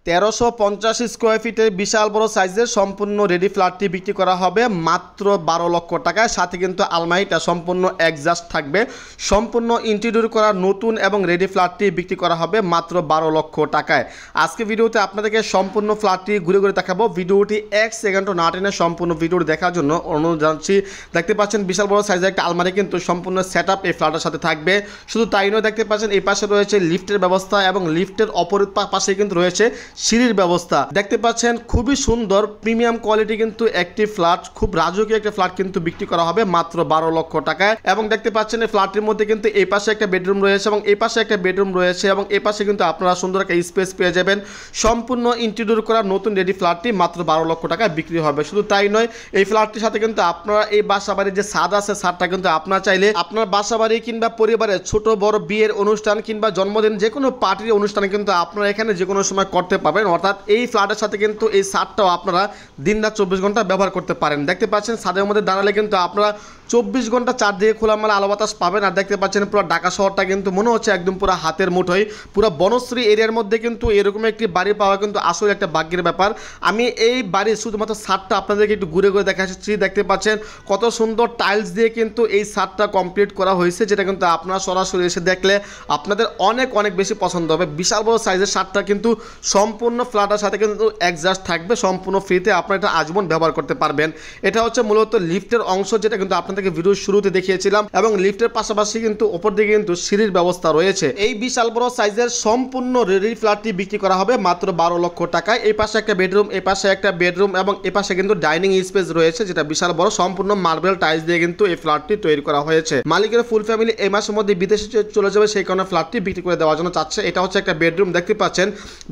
1350 square ফিটের বিশাল বড় সাইজের সম্পূর্ণ রেডি ফ্ল্যাটটি বিক্রি করা হবে মাত্র 12 লক্ষ টাকায়। সাথে কিন্তু আলমারিটা সম্পূর্ণ অ্যাডজাস্ট থাকবে। সম্পূর্ণ ইন্টেরিয়র করা নতুন এবং রেডি ফ্ল্যাটটি বিক্রি করা হবে মাত্র 12 লক্ষ টাকায়। আজকে ভিডিওতে আপনাদেরকে সম্পূর্ণ ফ্ল্যাটটি ঘুরে ঘুরে দেখাবো। ভিডিওটি 1 সেকেন্ডও না টেনে সম্পূর্ণ ভিডিওটি দেখার জন্য অনুরোধ জানাচ্ছি। দেখতে পাচ্ছেন বিশাল বড় সাইজের একটা আলমারি কিন্তু সম্পূর্ণ সেটআপ এই ফ্ল্যাটের সাথে থাকবে। শুধু তাই নয়, দেখতে পাচ্ছেন এই পাশে রয়েছে লিফটের ব্যবস্থা এবং লিফটের অপর পাশে কিন্তু রয়েছে সিঁড়ির ব্যবস্থা। দেখতে পাচ্ছেন খুবই সুন্দর প্রিমিয়াম কোয়ালিটি কিন্তু একটি ফ্ল্যাট, খুব রাজকীয় একটা ফ্ল্যাট কিন্তু বিক্রি করা হবে মাত্র 12 লক্ষ টাকায়। এবং দেখতে পাচ্ছেন এই ফ্ল্যাটের মধ্যে কিন্তু এই পাশে একটা বেডরুম রয়েছে এবং এই পাশে একটা বেডরুম রয়েছে এবং এই পাশে কিন্তু আপনারা সুন্দর একটা স্পেস পেয়ে যাবেন। সম্পূর্ণ ইন্টেরিয়র করা নতুন রেডি ফ্ল্যাটটি মাত্র 12 লক্ষ টাকায় বিক্রি হবে। শুধু তাই নয়, এই ফ্ল্যাটটির সাথে কিন্তু আপনারা এই বাসাবাড়ির যে ছাদ আছে, ছাদটা কিন্তু আপনারা চাইলে আপনার বাসাবাড়ি কিংবা পরিবারের ছোট বড় বিয়ের অনুষ্ঠান কিংবা জন্মদিন যে কোনো পার্টির অনুষ্ঠানে কিন্তু আপনারা এখানে যে কোনো সময় করতে পারবেন। অর্থাৎ এই ফ্ল্যাটের সাথে কিন্তু এই ছাদটাও আপনারা দিন-রাত 24 ঘন্টা ব্যবহার করতে পারেন। দেখতে পাচ্ছেন ছাদের মধ্যে দাঁড়ালে কিন্তু আপনারা 24 ঘন্টা চারদিকে খোলামেলা আলো বাতাস পাবেন। আর দেখতে পাচ্ছেন পুরো ঢাকা শহরটা কিন্তু মনে হচ্ছে একদম পুরো হাতের মুঠোয়। পুরো বনশ্রী এরিয়ার মধ্যে কিন্তু এরকম একটি বাড়ি পাওয়া কিন্তু আসলে একটা ভাগ্যের ব্যাপার। আমি এই বাড়ির শুধুমাত্র ছাদটা আপনাদেরকে একটু ঘুরে ঘুরে দেখাচ্ছি। দেখতে পাচ্ছেন কত সুন্দর টাইলস দিয়ে কিন্তু এই ছাদটা কমপ্লিট করা হয়েছে, যেটা কিন্তু আপনারা সরাসরি এসে দেখলে আপনাদের অনেক অনেক বেশি পছন্দ হবে। বিশাল বড় সাইজের ছাদটা কিন্তু সম্পূর্ণ ফ্ল্যাটের সাথে কিন্তু অ্যাডজাস্ট থাকবে, সম্পূর্ণ ফ্রিতে আপনারা এটা আজীবন ব্যবহার করতে পারবেন। এটা হচ্ছে মূলত লিফটের অংশ, যেটা কিন্তু আপনাদেরকে ভিডিওর শুরুতে দেখিয়েছিলাম। এবং লিফটের পাশাপাশি কিন্তু উপর দিকে কিন্তু সিঁড়ির ব্যবস্থা রয়েছে। এই বিশাল বড় সাইজের সম্পূর্ণ রেডি ফ্ল্যাটটি বিক্রি করা হবে মাত্র 12 লক্ষ টাকায়। এই পাশে একটা বেডরুম, এই পাশে একটা বেডরুম এবং এই পাশে কিন্তু ডাইনিং স্পেস রয়েছে, যেটা বিশাল বড় সম্পূর্ণ মার্বেল টাইলস দিয়ে কিন্তু এই ফ্ল্যাটটি তৈরি করা হয়েছে। মালিকের ফুল ফ্যামিলি এই মাসের মধ্যে বিদেশে চলে যাবে, সেই কারণে ফ্ল্যাটটি বিক্রি করে দেওয়ার জন্য চাচ্ছে। এটা হচ্ছে একটা বেডরুম। দেখতে পাচ্ছেন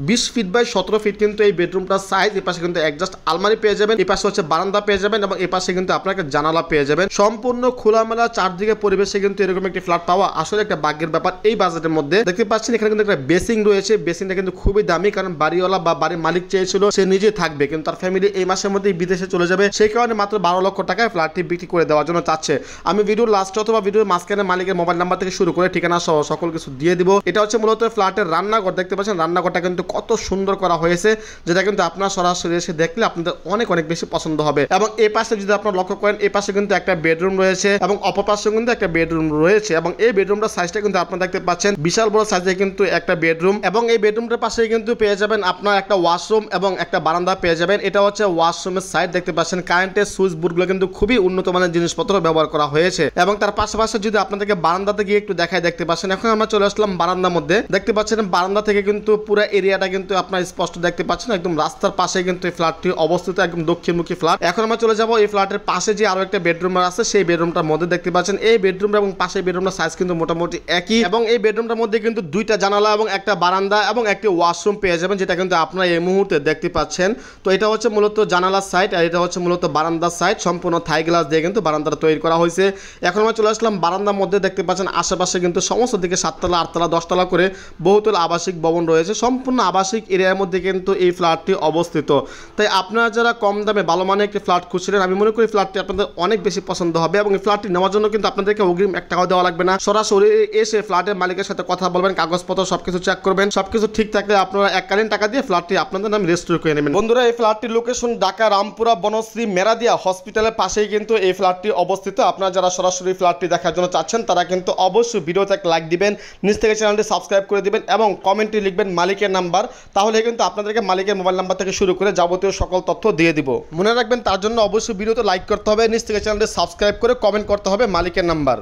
20 ফিট বাই 17 ফিট কিন্তু এই বেডরুমটার সাইজ। এই পাশে কিন্তু অ্যাডজাস্ট আলমারি পেয়ে যাবেন, এই পাশে হচ্ছে বারান্দা পেয়ে যাবেন এবং এই পাশে কিন্তু আপনাকে জানালা পেয়ে যাবেন। সম্পূর্ণ খোলামেলা চারদিকে পরিবেশে কিন্তু এরকম একটি ফ্ল্যাট পাওয়া আসলে একটা ভাগ্যের ব্যাপার এই বাজেটের মধ্যে। দেখতে পাচ্ছেন এখানে কিন্তু একটা বেসিং রয়েছে। বেসিংটা কিন্তু খুবই দামি, কারণ বাড়িওয়ালা বা বাড়ির মালিক চেয়েছিল সে নিজে থাকবে, কিন্তু তার ফ্যামিলি এই মাসের মধ্যে বিদেশে চলে যাবে, সেই কারণে মাত্র 12 লক্ষ টাকায় ফ্ল্যাটটি বিক্রি করে দেওয়ার জন্য চাচ্ছে। আমি ভিডিওর লাস্টে অথবা ভিডিওর মাঝখানে মালিকের মোবাইল নাম্বার থেকে শুরু করে ঠিকানা সহ সকল কিছু দিয়ে দিব। এটা হচ্ছে মূলত ফ্ল্যাটের রান্নাঘর। দেখতে পাচ্ছেন রান্নাঘরটা কিন্তু কত সুন্দর করা হয়েছে, যেটা কিন্তু আপনার সরাসরি এসে দেখলে আপনাদের অনেক অনেক বেশি পছন্দ হবে। এবং এই পাশে যদি আপনারা লক্ষ্য করেন, এই পাশে কিন্তু একটা বেডরুম রয়েছে এবং অপর পাশে কিন্তু একটা বেডরুম রয়েছে এবং এই বেডরুমটার সাইজটা কিন্তু আপনারা দেখতে পাচ্ছেন বিশাল বড় সাইজের কিন্তু একটা বেডরুম। এবং এই বেডরুমটার পাশে কিন্তু পেয়ে যাবেন আপনার একটা ওয়াশরুম এবং একটা বারান্দা পেয়ে যাবেন। এটা হচ্ছে ওয়াশরুমের সাইড। দেখতে পাচ্ছেন কারেন্টের সুইচ বোর্ডগুলো কিন্তু খুবই উন্নত মানের জিনিসপত্র ব্যবহার করা হয়েছে। এবং তার পাশাপাশি যদি আপনাদেরকে বারান্দাতে গিয়ে একটু দেখাই, দেখতে পাচ্ছেন এখন আমরা চলে আসলাম বারান্দার মধ্যে। দেখতে পাচ্ছেন বারান্দা থেকে কিন্তু পুরো এরিয়াটা কিন্তু আপনার স্পষ্ট দেখতে পাচ্ছেন। একদম রাস্তার পাশে কিন্তু এই ফ্ল্যাটটি অবস্থিত, একদম দক্ষিণমুখী ফ্ল্যাট। এখন আমরা চলে যাব এই ফ্ল্যাটের পাশে যে আরো একটা বেডরুম আছে, সেই বেডরুমটার মধ্যে দেখতে পাচ্ছেন এই বেডরুম এবং পাশে বেডরুমটার সাইজ কিন্তু মোটামুটি একই। এবং এই বেডরুমটার মধ্যে কিন্তু দুইটা জানালা এবং একটা বারান্দা এবং একটি ওয়াশরুম পেয়ে যাবেন, যেটা কিন্তু আপনারা এই মুহূর্তে দেখতে পাচ্ছেন। তো এটা হচ্ছে মূলত জানালার সাইড আর এটা হচ্ছে মূলত বারান্দার সাইড। সম্পূর্ণ থাই গ্লাস দিয়ে কিন্তু বারান্দাটা তৈরি করা হয়েছে। এখন আমরা চলে আসলাম বারান্দার মধ্যে। দেখতে পাচ্ছেন আশেপাশে কিন্তু সমস্ত দিকে 7 তলা 8 তলা 10 তলা করে বহুতল আবাসিক ভবন রয়েছে। সম্পূর্ণ আবাসিক এরিয়ার মধ্যে কিন্তু এই ফ্ল্যাটটি অবস্থিত। তাই আপনারা যারা কম দামে ভালো মানের একটি ফ্ল্যাট খুঁজছিলেন, আমি মনে করি ফ্ল্যাটটি আপনাদের অনেক বেশি পছন্দ হবে। এবং এই ফ্ল্যাটটি নেওয়ার জন্য কিন্তু আপনাদেরকে অগ্রিম 1 টাকাও দেওয়া লাগবে না। সরাসরি এসে ফ্ল্যাটের মালিকের সাথে কথা বলবেন, কাগজপত্র সবকিছু চেক করবেন। সবকিছু ঠিক থাকলে আপনারা এককালীন টাকা দিয়ে ফ্ল্যাটটি আপনাদের নামে রেজিস্টার করে নেবেন। বন্ধুরা, এই ফ্ল্যাটটির লোকেশন ঢাকা রামপুরা বনশ্রী মেরাদিয়া হসপিটালের পাশেই কিন্তু এই ফ্ল্যাটটি অবস্থিত। আপনারা যারা সরাসরি ফ্ল্যাটটি দেখার জন্য চাচ্ছেন তারা কিন্তু অবশ্যই ভিডিওতে একটা লাইক দিবেন, নিচ থেকে চ্যানেলটি সাবস্ক্রাইব করে দিবেন এবং কমেন্টে লিখবেন মালিকের নাম্বার। তাহলে কিন্তু আপনাদেরকে মালিকের মোবাইল নাম্বার থেকে শুরু করে যাবতীয় সকল তথ্য দিয়ে দিব। মনে রাখবেন তার জন্য অবশ্যই ভিডিওতে লাইক করতে হবে, নিচ থেকে চ্যানেলটি সাবস্ক্রাইব করে কমেন্ট করতে হবে মালিকের নাম্বার।